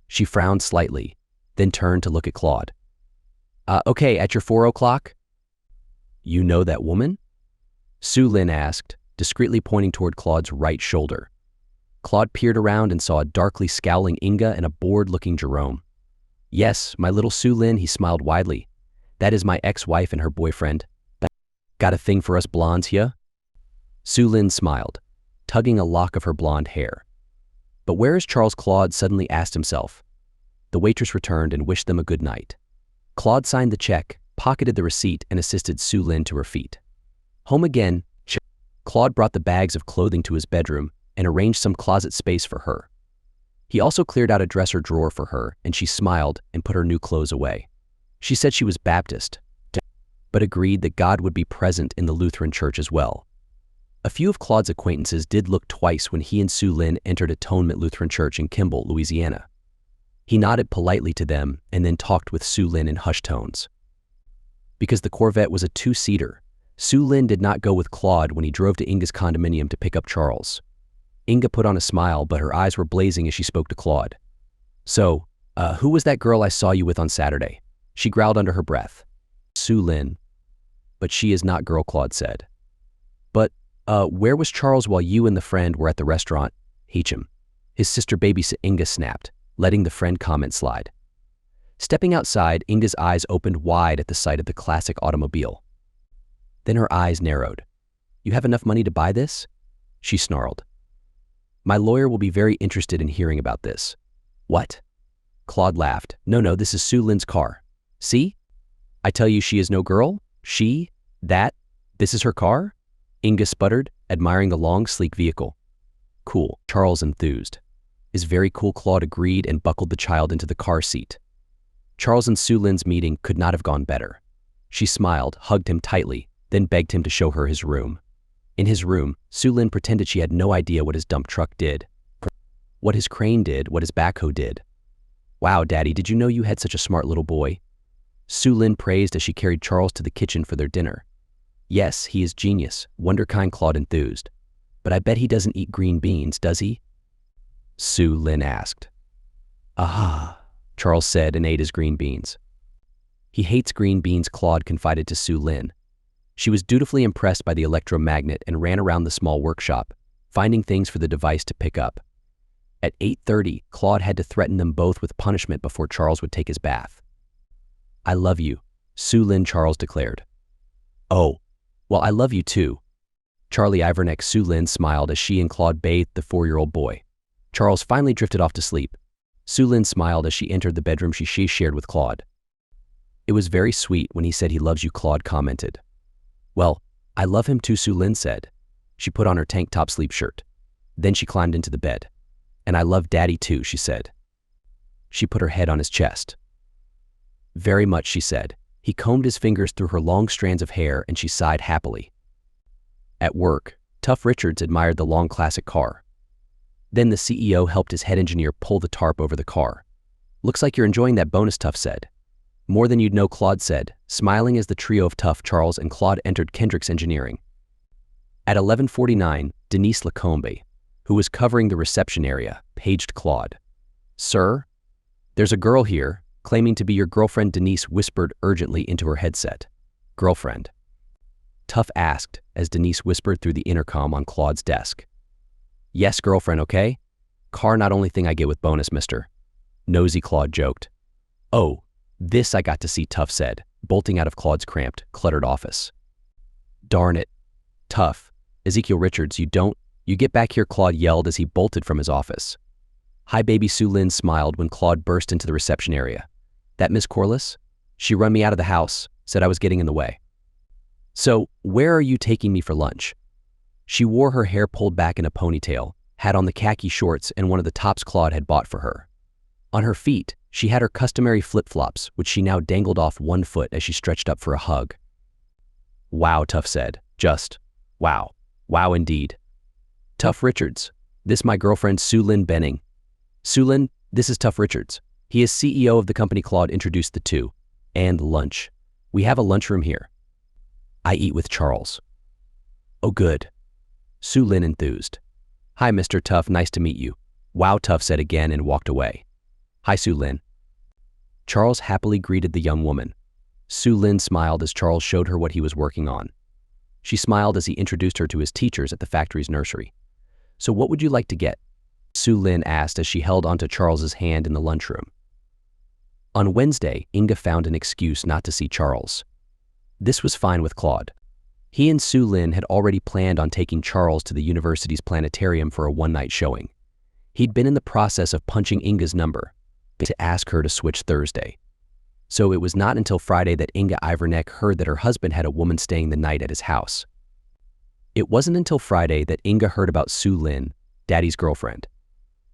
She frowned slightly, then turned to look at Claude. Okay, at your 4 o'clock? You know that woman? Su Lin asked, discreetly pointing toward Claude's right shoulder. Claude peered around and saw a darkly scowling Inga and a bored-looking Jerome. Yes, my little Su Lin, he smiled widely. That is my ex-wife and her boyfriend. Got a thing for us blondes here? Su Lin smiled, tugging a lock of her blonde hair. But where is Charles? Claude suddenly asked himself. The waitress returned and wished them a good night. Claude signed the check, pocketed the receipt, and assisted Su Lin to her feet. Home again, Claude brought the bags of clothing to his bedroom and arranged some closet space for her. He also cleared out a dresser drawer for her, and she smiled and put her new clothes away. She said she was Baptist, but agreed that God would be present in the Lutheran church as well. A few of Claude's acquaintances did look twice when he and Su Lin entered Atonement Lutheran Church in Kimball, Louisiana. He nodded politely to them and then talked with Su Lin in hushed tones. Because the Corvette was a 2-seater, Su Lin did not go with Claude when he drove to Inga's condominium to pick up Charles. Inga put on a smile, but her eyes were blazing as she spoke to Claude. So, who was that girl I saw you with on Saturday? She growled under her breath. Su Lin. But she is not girl, Claude said. But, where was Charles while you and the friend were at the restaurant? Him. His sister babysit, Inga snapped, letting the friend comment slide. Stepping outside, Inga's eyes opened wide at the sight of the classic automobile. Then her eyes narrowed. You have enough money to buy this? She snarled. My lawyer will be very interested in hearing about this. What? Claude laughed. No, this is Su Lin's car. See? I tell you, she is no girl. This is her car? Inga sputtered, admiring the long, sleek vehicle. Cool, Charles enthused. Is very cool, Claude agreed and buckled the child into the car seat. Charles and Su Lin's meeting could not have gone better. She smiled, hugged him tightly, then begged him to show her his room. In his room, Su Lin pretended she had no idea what his dump truck did, what his crane did, what his backhoe did. Wow, Daddy, did you know you had such a smart little boy? Su Lin praised as she carried Charles to the kitchen for their dinner. Yes, he is genius, wonderkind, Claude enthused. But I bet he doesn't eat green beans, does he? Su Lin asked. Aha, Charles said and ate his green beans. He hates green beans, Claude confided to Su Lin. She was dutifully impressed by the electromagnet and ran around the small workshop, finding things for the device to pick up. At 8:30, Claude had to threaten them both with punishment before Charles would take his bath. I love you, Su Lin, Charles declared. Oh, well, I love you too. Charlie Iverneck. Su Lin smiled as she and Claude bathed the 4-year-old boy. Charles finally drifted off to sleep. Su Lin smiled as she entered the bedroom she shared with Claude. It was very sweet when he said he loves you, Claude commented. Well, I love him too, Su Lin said. She put on her tank top sleep shirt. Then she climbed into the bed. And I love Daddy too, she said. She put her head on his chest. Very much, she said. He combed his fingers through her long strands of hair and she sighed happily. At work, Tough Richards admired the long classic car. Then the CEO helped his head engineer pull the tarp over the car. Looks like you're enjoying that bonus, Tough said. More than you'd know, Claude said, smiling as the trio of Tough, Charles, and Claude entered Kendrick's Engineering. At 11:49, Denise Lacombe, who was covering the reception area, paged Claude. Sir? There's a girl here, claiming to be your girlfriend, Denise whispered urgently into her headset. Girlfriend? Tough asked as Denise whispered through the intercom on Claude's desk. Yes, girlfriend, okay? Car not only thing I get with bonus, mister. Nosy, Claude joked. Oh, this I got to see, Tough said, bolting out of Claude's cramped, cluttered office. Darn it. Tough. Ezekiel Richards, you don't, You get back here, Claude yelled as he bolted from his office. Hi, baby, Su Lin smiled when Claude burst into the reception area. That Miss Corliss? She run me out of the house, said I was getting in the way. So, where are you taking me for lunch? She wore her hair pulled back in a ponytail, had on the khaki shorts and one of the tops Claude had bought for her. On her feet, she had her customary flip-flops, which she now dangled off one foot as she stretched up for a hug. Wow, Tough said. Just, wow. Wow indeed. Tough Richards. This my girlfriend Su Lin Benning. Su Lin, this is Tough Richards. He is CEO of the company. Claude introduced the two. And lunch. We have a lunchroom here. I eat with Charles. Oh good. Su Lin enthused. Hi Mr. Tough, nice to meet you. Wow, Tough said again and walked away. Hi Su Lin. Charles happily greeted the young woman. Su Lin smiled as Charles showed her what he was working on. She smiled as he introduced her to his teachers at the factory's nursery. So what would you like to get? Su Lin asked as she held onto Charles's hand in the lunchroom. On Wednesday, Inga found an excuse not to see Charles. This was fine with Claude. He and Su Lin had already planned on taking Charles to the university's planetarium for a one-night showing. He'd been in the process of punching Inga's number to ask her to switch Thursday. So it was not until Friday that Inga Ivernek heard that her husband had a woman staying the night at his house. It wasn't until Friday that Inga heard about Su Lin, Daddy's girlfriend.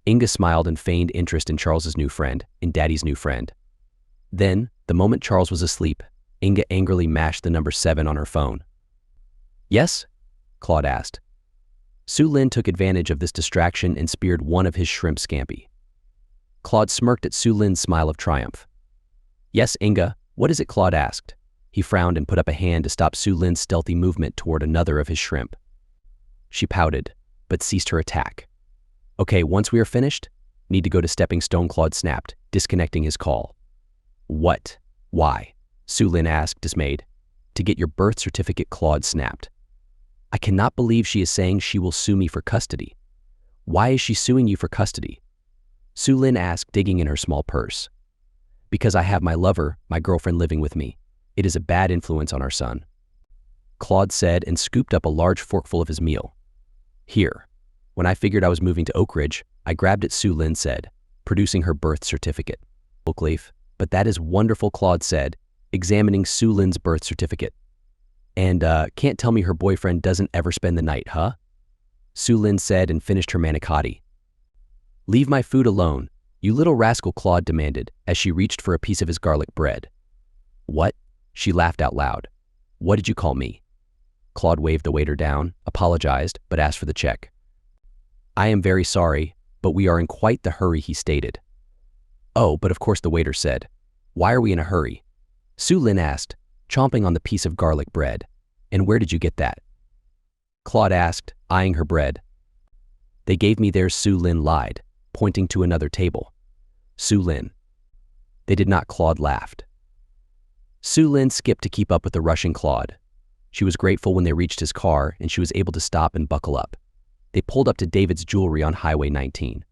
Inga smiled and feigned interest in Charles's new friend, in Daddy's new friend. Then, the moment Charles was asleep, Inga angrily mashed the number 7 on her phone. Yes? Claude asked. Su Lin took advantage of this distraction and speared one of his shrimp scampi. Claude smirked at Su Lin's smile of triumph. Yes, Inga, what is it? Claude asked. He frowned and put up a hand to stop Su Lin's stealthy movement toward another of his shrimp. She pouted, but ceased her attack. Okay, once we are finished, need to go to Stepping Stone, Claude snapped, disconnecting his call. What? Why? Su Lin asked, dismayed. To get your birth certificate, Claude snapped. I cannot believe she is saying she will sue me for custody. Why is she suing you for custody? Su Lin asked, digging in her small purse. Because I have my lover, my girlfriend living with me. It is a bad influence on our son. Claude said and scooped up a large forkful of his meal. Here. When I figured I was moving to Oak Ridge, I grabbed it, Su Lin said, producing her birth certificate. Oakleaf, but that is wonderful, Claude said, examining Su Lin's birth certificate. And, can't tell me her boyfriend doesn't ever spend the night, huh? Su Lin said and finished her manicotti. Leave my food alone, you little rascal, Claude demanded as she reached for a piece of his garlic bread. What? She laughed out loud. What did you call me? Claude waved the waiter down, apologized, but asked for the check. I am very sorry, but we are in quite the hurry, he stated. Oh, but of course, the waiter said. Why are we in a hurry? Su Lin asked, chomping on the piece of garlic bread. And where did you get that? Claude asked, eyeing her bread. They gave me theirs, Su Lin lied, pointing to another table. Su Lin. They did not, Claude laughed. Su Lin skipped to keep up with the rushing Claude. She was grateful when they reached his car and she was able to stop and buckle up. They pulled up to David's jewelry on Highway 19.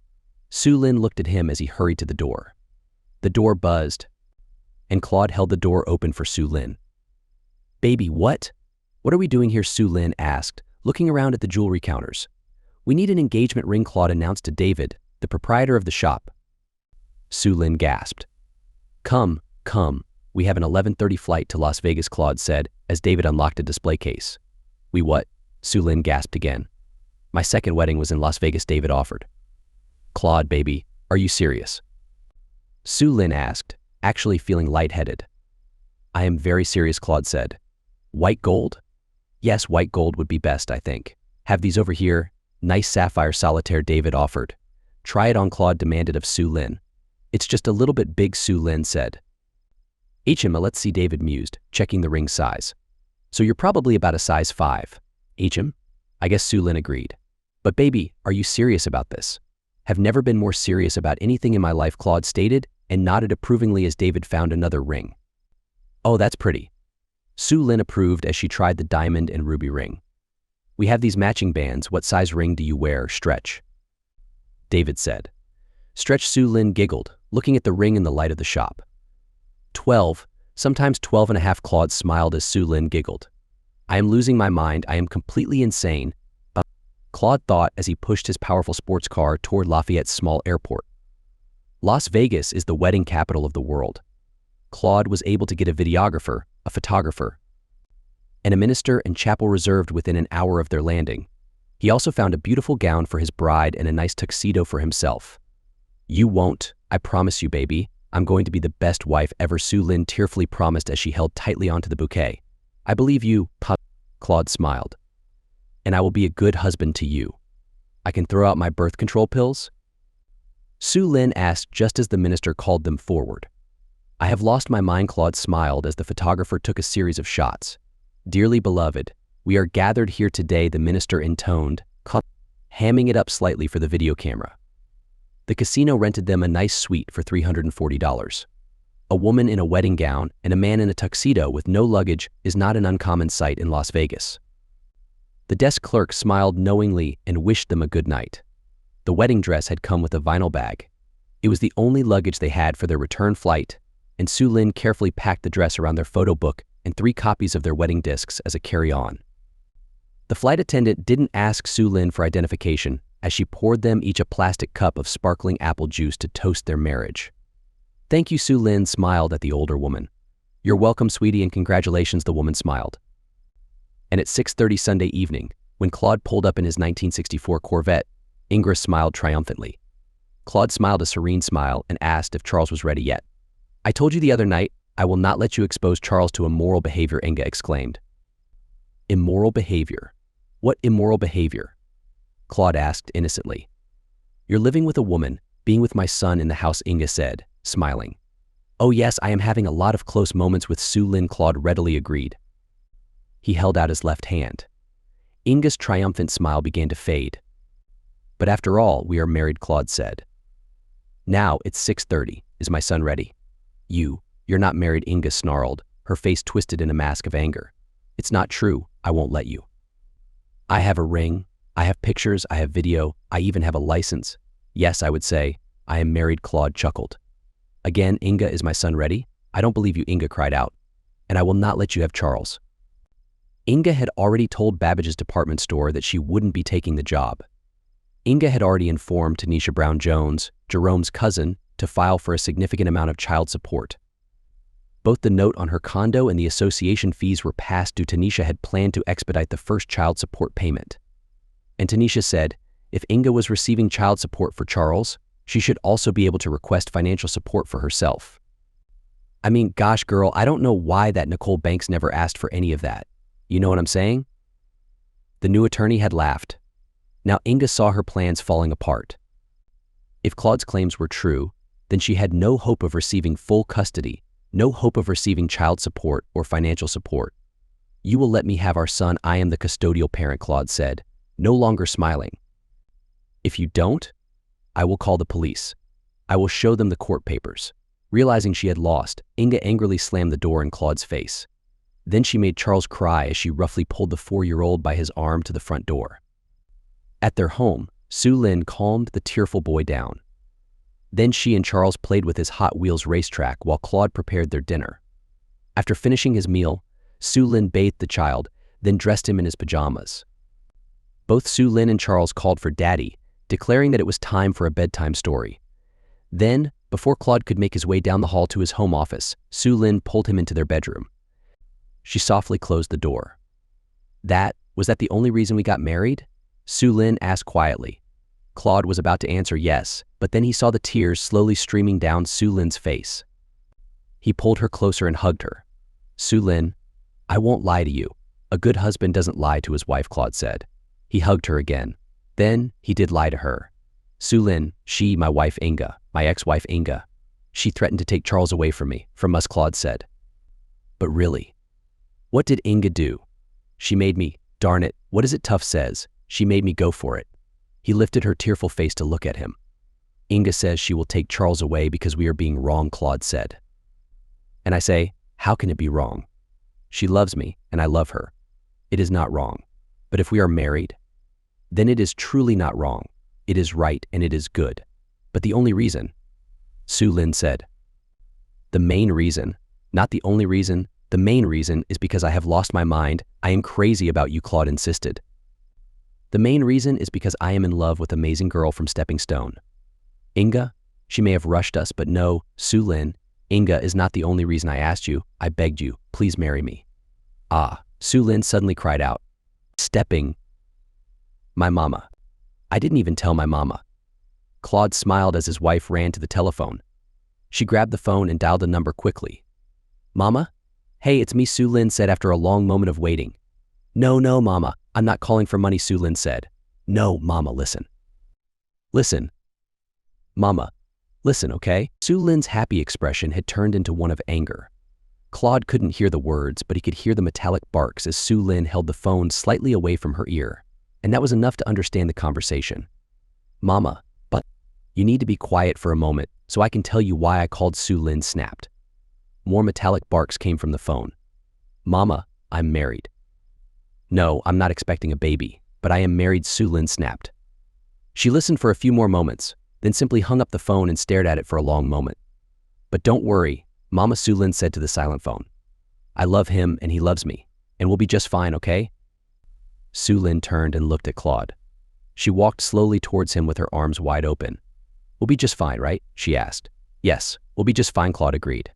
Su Lin looked at him as he hurried to the door. The door buzzed, and Claude held the door open for Su Lin. Baby, what? What are we doing here? Su Lin asked, looking around at the jewelry counters. We need an engagement ring, Claude announced to David, the proprietor of the shop. Su Lin gasped. Come, we have an 11:30 flight to Las Vegas, Claude said, as David unlocked a display case. We what? Su Lin gasped again. My second wedding was in Las Vegas, David offered. Claude, baby, are you serious? Su Lin asked, actually feeling lightheaded. I am very serious, Claude said. White gold? Yes, white gold would be best, I think. Have these over here. Nice sapphire solitaire, David offered. Try it on, Claude demanded of Su Lin. It's just a little bit big, Su Lin said. Let's see, David mused, checking the ring size. So you're probably about a size 5. I guess Su Lin agreed. But baby, are you serious about this? Have never been more serious about anything in my life, Claude stated, and nodded approvingly as David found another ring. Oh, that's pretty. Su Lin approved as she tried the diamond and ruby ring. We have these matching bands. What size ring do you wear? Stretch. David said. Stretch. Su Lin giggled, looking at the ring in the light of the shop. 12, sometimes 12.5, Claude smiled as Su Lin giggled. I am losing my mind. I am completely insane. Claude thought as he pushed his powerful sports car toward Lafayette's small airport. Las Vegas is the wedding capital of the world. Claude was able to get a videographer, a photographer, and a minister and chapel reserved within an hour of their landing. He also found a beautiful gown for his bride and a nice tuxedo for himself. "You won't, I promise you, baby. I'm going to be the best wife ever," Sue Lin tearfully promised as she held tightly onto the bouquet. "I believe you, Pop," Claude smiled. "And I will be a good husband to you. I can throw out my birth control pills?" Sue Lin asked just as the minister called them forward. "I have lost my mind," Claude smiled as the photographer took a series of shots. "Dearly beloved, we are gathered here today," the minister intoned, hamming it up slightly for the video camera. The casino rented them a nice suite for $340. A woman in a wedding gown and a man in a tuxedo with no luggage is not an uncommon sight in Las Vegas. The desk clerk smiled knowingly and wished them a good night. The wedding dress had come with a vinyl bag. It was the only luggage they had for their return flight, and Sue Lin carefully packed the dress around their photo book and 3 copies of their wedding discs as a carry-on. The flight attendant didn't ask Sue Lin for identification as she poured them each a plastic cup of sparkling apple juice to toast their marriage. "Thank you," Sue Lin smiled at the older woman. "You're welcome, sweetie, and congratulations," the woman smiled. And at 6:30 Sunday evening, when Claude pulled up in his 1964 Corvette, Ingrid smiled triumphantly. Claude smiled a serene smile and asked if Charles was ready yet. "I told you the other night, I will not let you expose Charles to immoral behavior," Inga exclaimed. "Immoral behavior? What immoral behavior?" Claude asked innocently. "You're living with a woman, being with my son in the house," Inga said, smiling. "Oh yes, I am having a lot of close moments with Sue Lin," Claude readily agreed. He held out his left hand. Inga's triumphant smile began to fade. "But after all, we are married," Claude said. "Now it's 6:30. Is my son ready?" You're not married," Inga snarled, her face twisted in a mask of anger. "It's not true. I won't let you." "I have a ring. I have pictures. I have video. I even have a license. Yes, I would say, I am married," Claude chuckled. "Again, Inga, is my son ready?" "I don't believe you," Inga cried out. "And I will not let you have Charles." Inga had already told Babbage's department store that she wouldn't be taking the job. Inga had already informed Tanisha Brown-Jones, Jerome's cousin, to file for a significant amount of child support. Both the note on her condo and the association fees were passed due Tanisha had planned to expedite the first child support payment. And Tanisha said, if Inga was receiving child support for Charles, she should also be able to request financial support for herself. I mean, gosh, girl, I don't know why that Nicole Banks never asked for any of that. You know what I'm saying? The new attorney had laughed. Now Inga saw her plans falling apart. If Claude's claims were true, then she had no hope of receiving full custody, no hope of receiving child support or financial support. "You will let me have our son. I am the custodial parent," Claude said, no longer smiling. "If you don't, I will call the police. I will show them the court papers." Realizing she had lost, Inga angrily slammed the door in Claude's face. Then she made Charles cry as she roughly pulled the 4-year-old by his arm to the front door. At their home, Sue Lin calmed the tearful boy down. Then she and Charles played with his Hot Wheels racetrack while Claude prepared their dinner. After finishing his meal, Sue Lin bathed the child, then dressed him in his pajamas. Both Sue Lin and Charles called for Daddy, declaring that it was time for a bedtime story. Then, before Claude could make his way down the hall to his home office, Sue Lin pulled him into their bedroom. She softly closed the door. Was that the only reason we got married?" Sue Lin asked quietly. Claude was about to answer yes, but then he saw the tears slowly streaming down Sue Lin's face. He pulled her closer and hugged her. "Sue Lin, I won't lie to you. A good husband doesn't lie to his wife," Claude said. He hugged her again. Then he did lie to her. "Sue Lin, my wife Inga, my ex-wife Inga, she threatened to take Charles away from us," Claude said. "But really, what did Inga do? She made me, darn it, what is it Tough says? She made me go for it." He lifted her tearful face to look at him. "Inga says she will take Charles away because we are being wrong," Claude said. And I say, how can it be wrong? She loves me and I love her. It is not wrong. But if we are married, then it is truly not wrong. It is right and it is good. But the only reason, Sue Lin said. "The main reason, not the only reason, the main reason is because I have lost my mind. I am crazy about you," Claude insisted. The main reason is because I am in love with amazing girl from Stepping Stone. Inga? She may have rushed us, but no, Su-Lin, Inga is not the only reason I asked you. I begged you, please marry me. Ah, Su-Lin suddenly cried out. Stepping. My mama. I didn't even tell my mama. Claude smiled as his wife ran to the telephone. She grabbed the phone and dialed a number quickly. Mama? Hey, it's me, Su-Lin said after a long moment of waiting. No, Mama, I'm not calling for money, Su-Lin said. No, Mama, listen. Listen. Mama, listen, okay? Su-Lin's happy expression had turned into one of anger. Claude couldn't hear the words, but he could hear the metallic barks as Su-Lin held the phone slightly away from her ear, and that was enough to understand the conversation. Mama, but you need to be quiet for a moment so I can tell you why I called, Su-Lin snapped. More metallic barks came from the phone. Mama, I'm married. No, I'm not expecting a baby, but I am married, Su-Lin snapped. She listened for a few more moments, then simply hung up the phone and stared at it for a long moment. But don't worry, Mama, Su-Lin said to the silent phone. I love him and he loves me, and we'll be just fine, okay? Su-Lin turned and looked at Claude. She walked slowly towards him with her arms wide open. We'll be just fine, right? She asked. Yes, we'll be just fine, Claude agreed.